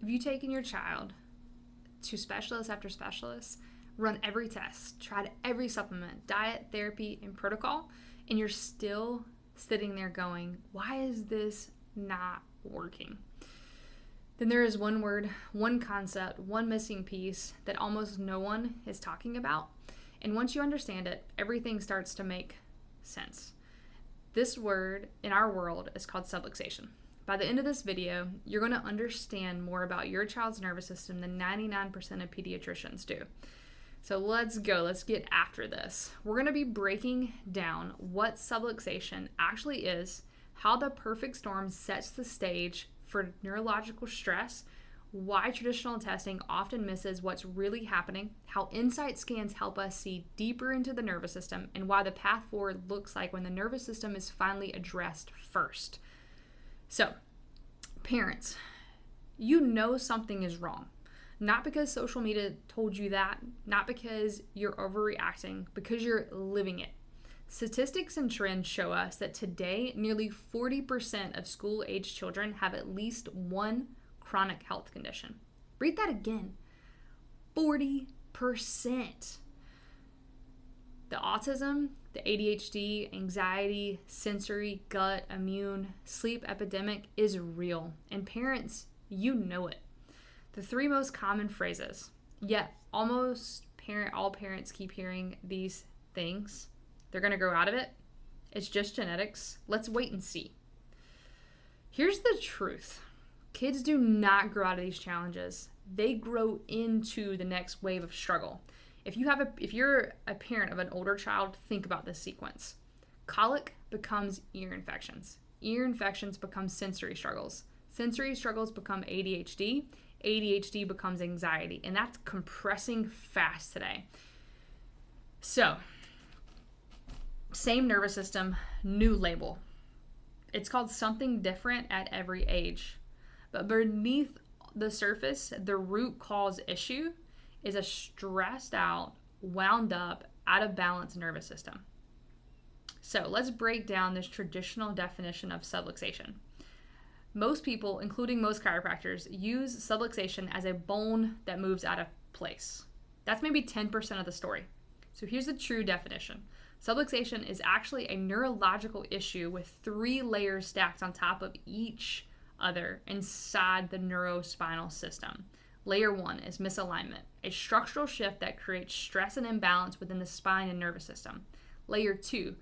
Have you taken your child to specialist after specialist, run every test, tried every supplement, diet, therapy, and protocol, and you're still sitting there going, why is this not working? Then there is one word, one concept, one missing piece that almost no one is talking about. And once you understand it, everything starts to make sense. This word in our world is called subluxation. By the end of this video, you're going to understand more about your child's nervous system than 99% of pediatricians do. So let's go. Let's get after this. We're going to be breaking down what subluxation actually is, how the perfect storm sets the stage for neurological stress, why traditional testing often misses what's really happening, how insight scans help us see deeper into the nervous system, and why the path forward looks like when the nervous system is finally addressed first. So, parents, you know something is wrong. Not because social media told you that, not because you're overreacting, because you're living it. Statistics and trends show us that today, nearly 40% of school-aged children have at least one chronic health condition. Read that again. 40%. The autism, the ADHD, anxiety, sensory, gut, immune, sleep epidemic is real. And parents, you know it. The three most common phrases, yet almost all parents keep hearing these things. They're going to grow out of it. It's just genetics. Let's wait and see. Here's the truth. Kids do not grow out of these challenges. They grow into the next wave of struggle. If you're a parent of an older child, think about this sequence. Colic becomes ear infections. Ear infections become sensory struggles. Sensory struggles become ADHD. ADHD becomes anxiety. And that's compressing fast today. So, same nervous system, new label. It's called something different at every age. But beneath the surface, the root cause issue is a stressed out, wound up, out of balance nervous system. So let's break down this traditional definition of subluxation. Most people, including most chiropractors, use subluxation as a bone that moves out of place. That's maybe 10% of the story. So here's the true definition. Subluxation is actually a neurological issue with 3 layers stacked on top of each other inside the neurospinal system. Layer 1 is misalignment, a structural shift that creates stress and imbalance within the spine and nervous system. Layer 2,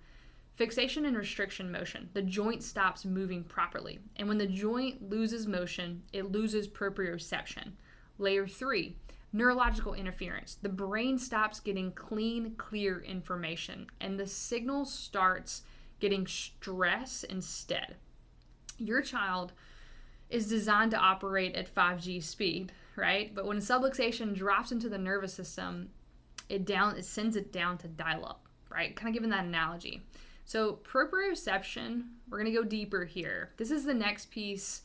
fixation and restriction motion. The joint stops moving properly, and when the joint loses motion, it loses proprioception. Layer 3, neurological interference. The brain stops getting clean, clear information, and the signal starts getting stress instead. Your child is designed to operate at 5G speed, right? But when subluxation drops into the nervous system, it sends it down to dial up, right? Kind of giving that analogy. So proprioception, we're going to go deeper here. This is the next piece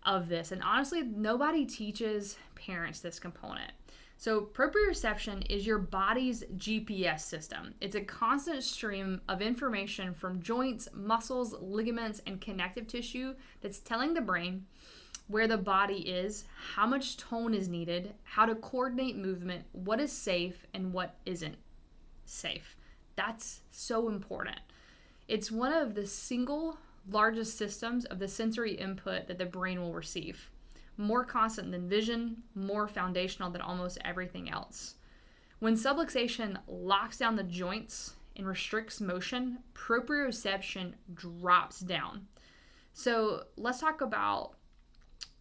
of this. And honestly, nobody teaches parents this component. So proprioception is your body's GPS system. It's a constant stream of information from joints, muscles, ligaments, and connective tissue that's telling the brain where the body is, how much tone is needed, how to coordinate movement, what is safe, and what isn't safe. That's so important. It's one of the single largest systems of the sensory input that the brain will receive. More constant than vision, more foundational than almost everything else. When subluxation locks down the joints and restricts motion, proprioception drops down. So let's talk about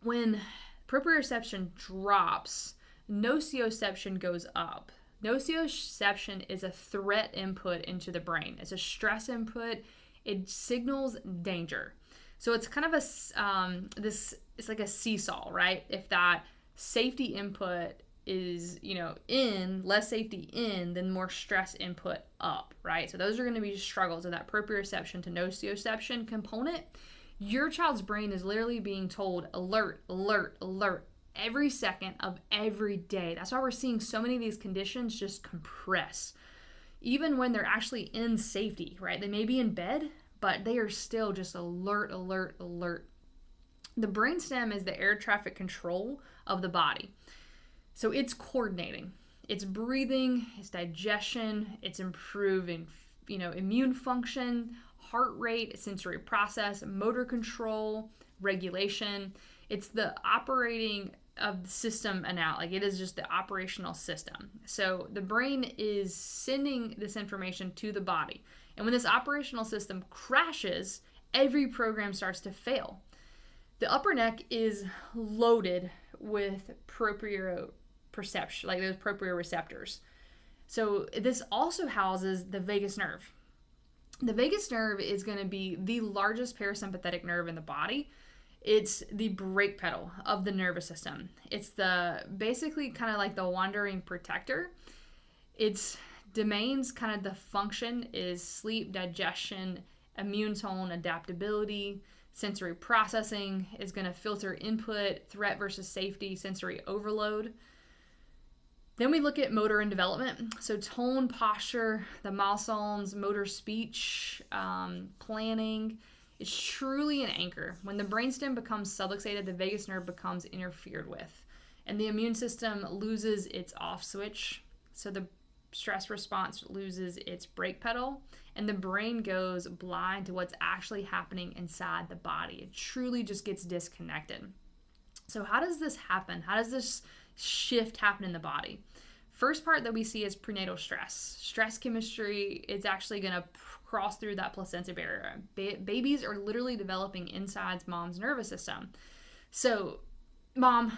when proprioception drops, nociception goes up. Nociception is a threat input into the brain. It's a stress input. It signals danger. So it's kind of it's like a seesaw, right? If that safety input is, in, less safety in, then more stress input up, right? So those are going to be struggles of that proprioception to nociception component. Your child's brain is literally being told alert, alert, alert every second of every day. That's why we're seeing so many of these conditions just compress. Even when they're actually in safety, right? They may be in bed, but they are still just alert, alert, alert. The brainstem is the air traffic control of the body. So it's coordinating. It's breathing, it's digestion, it's improving, immune function, heart rate, sensory process, motor control, regulation. It's the operating of the system and out. Like, it is just the operational system. So the brain is sending this information to the body. And when this operational system crashes, every program starts to fail. The upper neck is loaded with proprioception, like those proprioreceptors. So this also houses the vagus nerve. The vagus nerve is going to be the largest parasympathetic nerve in the body. It's the brake pedal of the nervous system. It's basically kind of like the wandering protector. Its domains, kind of the function, is sleep, digestion, immune tone, adaptability, sensory processing. Is going to filter input, threat versus safety, sensory overload. Then we look at motor and development. So tone, posture, the milestones, motor speech, planning. It's truly an anchor. When the brainstem becomes subluxated, the vagus nerve becomes interfered with. And the immune system loses its off switch. So the stress response loses its brake pedal. And the brain goes blind to what's actually happening inside the body. It truly just gets disconnected. So how does this happen? How does this shift happen in the body? First part that we see is prenatal stress. Stress chemistry is actually going to cross through that placenta barrier. Babies are literally developing inside mom's nervous system. So, mom,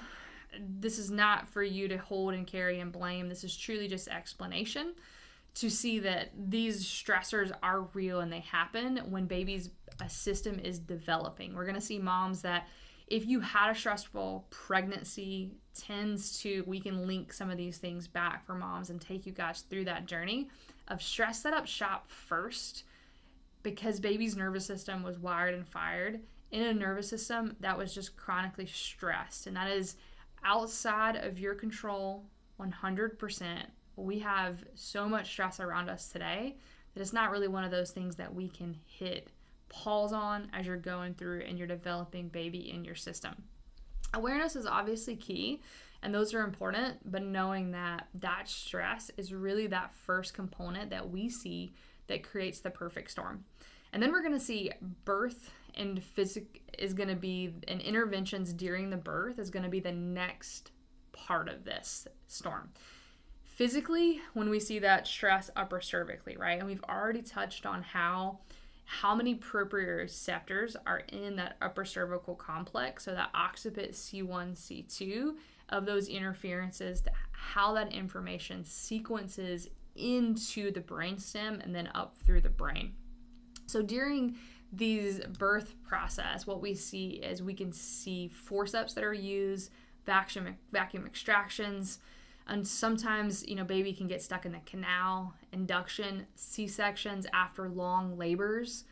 this is not for you to hold and carry and blame. This is truly just explanation to see that these stressors are real and they happen when baby's system is developing. We're going to see moms that if you had a stressful pregnancy, we can link some of these things back for moms and take you guys through that journey of stress set up shop first, because baby's nervous system was wired and fired in a nervous system that was just chronically stressed. And that is outside of your control 100%. We have so much stress around us today that it's not really one of those things that we can hit pause on as you're going through and you're developing baby in your system. Awareness is obviously key, and those are important, but knowing that stress is really that first component that we see that creates the perfect storm. And then we're going to see birth and interventions during the birth is going to be the next part of this storm. Physically, when we see that stress upper cervically, right? And we've already touched on how many proprioceptors are in that upper cervical complex, so that occiput C1, C2 of those interferences, how that information sequences into the brainstem and then up through the brain. So during these birth process, what we see is we can see forceps that are used, vacuum extractions, and sometimes, baby can get stuck in the canal, induction, C-sections after long labors.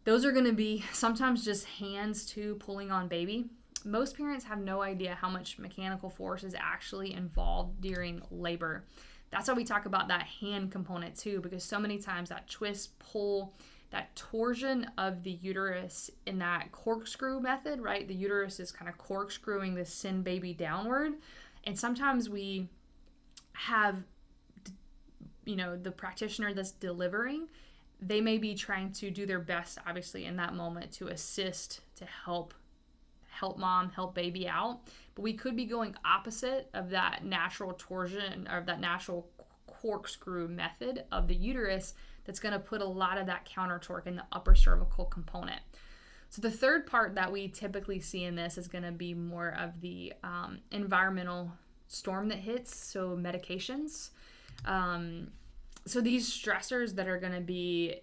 Those are going to be sometimes just hands too pulling on baby. Most parents have no idea how much mechanical force is actually involved during labor. That's why we talk about that hand component too, because so many times that twist, pull, that torsion of the uterus in that corkscrew method, right? The uterus is kind of corkscrewing the send baby downward. And sometimes we have, the practitioner that's delivering, they may be trying to do their best, obviously, in that moment to assist, to help mom, help baby out. But we could be going opposite of that natural torsion or that natural corkscrew method of the uterus that's going to put a lot of that counter torque in the upper cervical component. So the third part that we typically see in this is going to be more of the environmental storm that hits, so medications. So these stressors that are going to be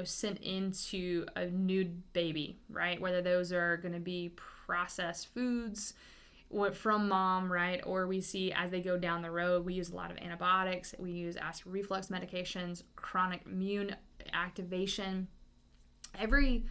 sent into a new baby, right? Whether those are going to be processed foods from mom, right? Or we see as they go down the road, we use a lot of antibiotics, we use acid reflux medications, chronic immune activation. Every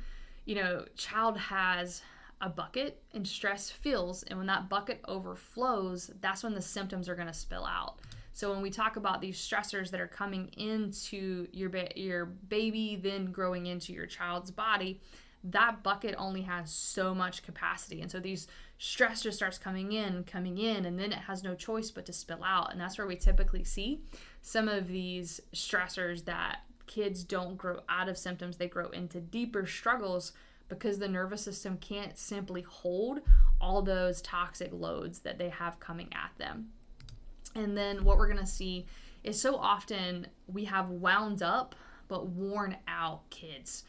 child has a bucket and stress fills, and when that bucket overflows, that's when the symptoms are going to spill out. So when we talk about these stressors that are coming into your baby, then growing into your child's body, that bucket only has so much capacity. And so these stress just starts coming in, and then it has no choice but to spill out. And that's where we typically see some of these stressors that kids don't grow out of symptoms, they grow into deeper struggles because the nervous system can't simply hold all those toxic loads that they have coming at them. And then what we're going to see is so often we have wound up but worn out kids.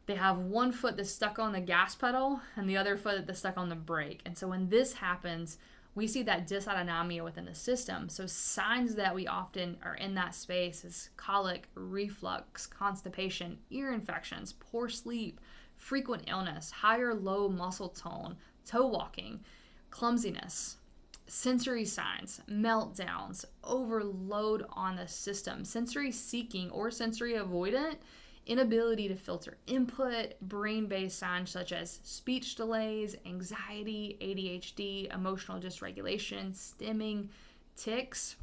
They have one foot that's stuck on the gas pedal and the other foot that's stuck on the brake. And so when this happens, we see that dysautonomia within the system. So signs that we often are in that space is colic, reflux, constipation, ear infections, poor sleep, frequent illness, high or low muscle tone, toe walking, clumsiness, sensory signs, meltdowns, overload on the system, sensory seeking or sensory avoidant, inability to filter input, brain-based signs such as speech delays, anxiety, ADHD, emotional dysregulation, stimming, tics.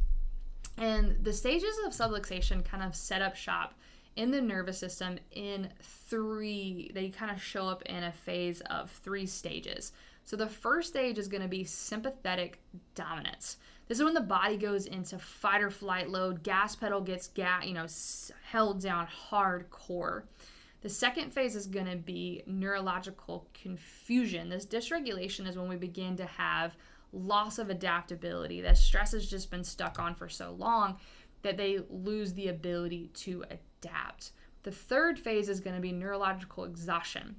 And the stages of subluxation kind of set up shop in the nervous system in three. They kind of show up in a phase of 3 stages. So the first stage is going to be sympathetic dominance. This is when the body goes into fight or flight mode, gas pedal gets held down hardcore. The second phase is going to be neurological confusion. This dysregulation is when we begin to have loss of adaptability. That stress has just been stuck on for so long that they lose the ability to adapt. The third phase is going to be neurological exhaustion.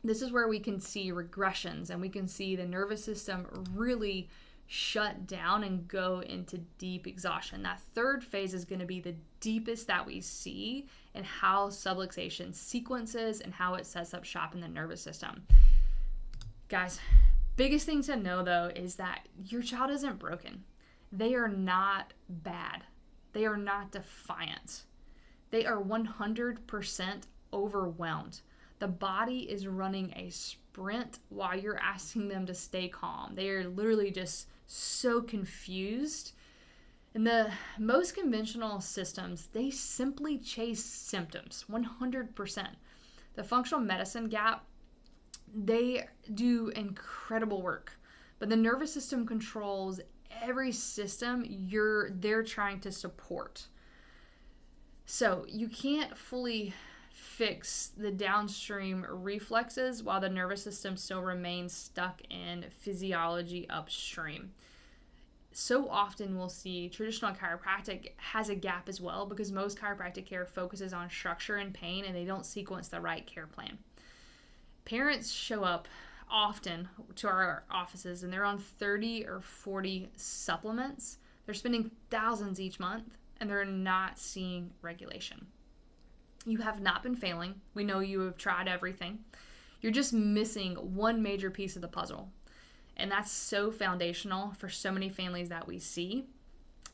This is where we can see regressions and we can see the nervous system really shut down and go into deep exhaustion. That third phase is going to be the deepest that we see in how subluxation sequences and how it sets up shop in the nervous system. Guys, biggest thing to know though is that your child isn't broken. They are not bad. They are not defiant. They are 100% overwhelmed. The body is running a sprint while you're asking them to stay calm. They are literally just so confused. In the most conventional systems, they simply chase symptoms, 100%. The functional medicine gap, they do incredible work, but the nervous system controls every system they're trying to support. So you can't fully fix the downstream reflexes while the nervous system still remains stuck in physiology upstream. So often we'll see traditional chiropractic has a gap as well because most chiropractic care focuses on structure and pain and they don't sequence the right care plan. Parents show up often to our offices and they're on 30 or 40 supplements. They're spending thousands each month and they're not seeing regulation. You have not been failing. We know you have tried everything. You're just missing one major piece of the puzzle. And that's so foundational for so many families that we see.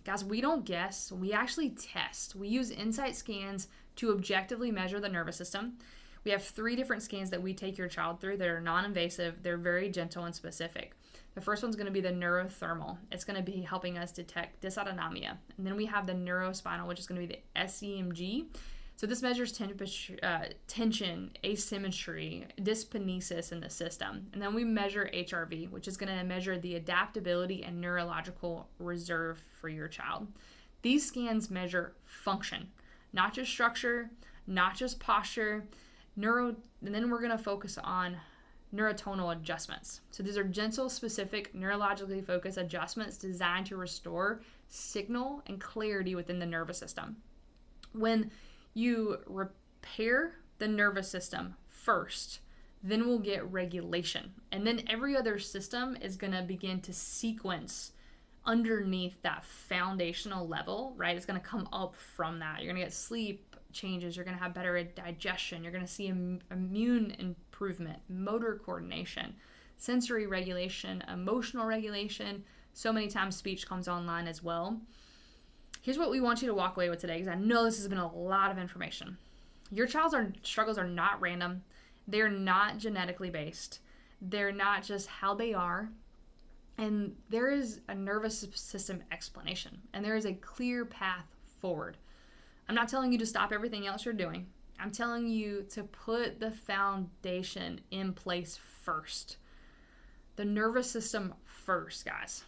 Guys, we don't guess. We actually test. We use insight scans to objectively measure the nervous system. We have 3 different scans that we take your child through that are non-invasive. They're very gentle and specific. The first one's going to be the neurothermal. It's going to be helping us detect dysautonomia. And then we have the neurospinal, which is going to be the SEMG. So this measures tension, asymmetry, dyskinesis in the system. And then we measure HRV, which is going to measure the adaptability and neurological reserve for your child. These scans measure function, not just structure, not just posture, and then we're going to focus on neurotonal adjustments. So these are gentle, specific, neurologically focused adjustments designed to restore signal and clarity within the nervous system. When you repair the nervous system first, then we'll get regulation. And then every other system is going to begin to sequence underneath that foundational level, right? It's going to come up from that. You're going to get sleep changes. You're going to have better digestion. You're going to see immune improvement, motor coordination, sensory regulation, emotional regulation. So many times speech comes online as well. Here's what we want you to walk away with today, because I know this has been a lot of information. Your child's struggles are not random. They're not genetically based. They're not just how they are. And there is a nervous system explanation, and there is a clear path forward. I'm not telling you to stop everything else you're doing. I'm telling you to put the foundation in place first. The nervous system first, guys.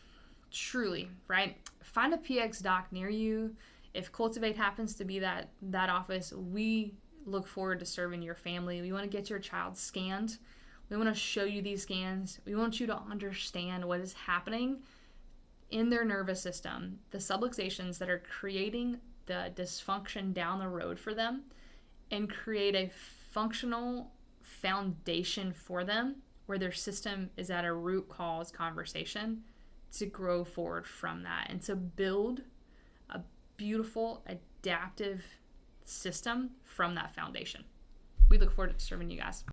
Truly, right? Find a PX doc near you. If Cultivate happens to be that office, we look forward to serving your family. We want to get your child scanned. We want to show you these scans. We want you to understand what is happening in their nervous system, the subluxations that are creating the dysfunction down the road for them, and create a functional foundation for them where their system is at a root cause conversation to grow forward from that and to build a beautiful, adaptive system from that foundation. We look forward to serving you guys.